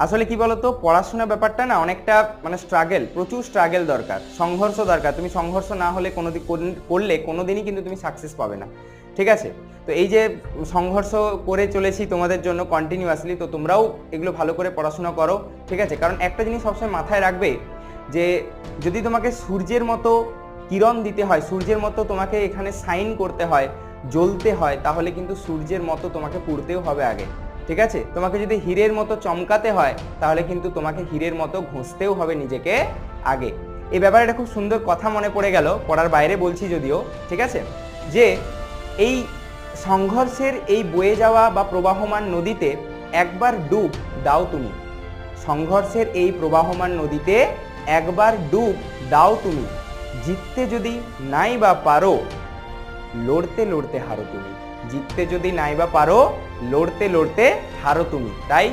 আসলে কি বলতো, পড়াশোনা ব্যাপারটা না অনেকটা মানে স্ট্রাগল, প্রচুর স্ট্রাগল দরকার, সংঘর্ষ দরকার। তুমি সংঘর্ষ না হলে করলে কোনোদিনই কিন্তু তুমি সাকসেস পাবে না, ঠিক আছে? তো এই যে সংঘর্ষ করে চলেছি তোমাদের জন্য কন্টিনিউয়াসলি, তো তোমরাও এগুলো ভালো করে পড়াশোনা করো, ঠিক আছে? কারণ একটা জিনিস সবসময় মাথায় রাখবে যে যদি তোমাকে সূর্যের মতো কিরণ দিতে হয়, সূর্যের মতো তোমাকে এখানে সাইন করতে হয়, জ্বলতে হয়, তাহলে কিন্তু সূর্যের মতো তোমাকে পুড়তেও হবে আগে, ঠিক আছে? তোমাকে যদি হীরের মতো চমকাতে হয়, তাহলে কিন্তু তোমাকে হীরের মতো ঘষতেও হবে নিজেকে আগে। এই ব্যাপারে একটা খুব সুন্দর কথা মনে পড়ে গেল, পড়ার বাইরে বলছি যদিও, ঠিক আছে? যে এই সংঘর্ষের এই বয়ে যাওয়া বা প্রবাহমান নদীতে একবার ডুব দাও তুমি, সংঘর্ষের এই প্রবাহমান নদীতে একবার ডুব দাও তুমি, জিততে যদি নাই বা পারো, লড়তে লড়তে হারো তুমি, জিততে যদি নাই বা পারো, লড়তে লড়তে হারো তুমি। তাই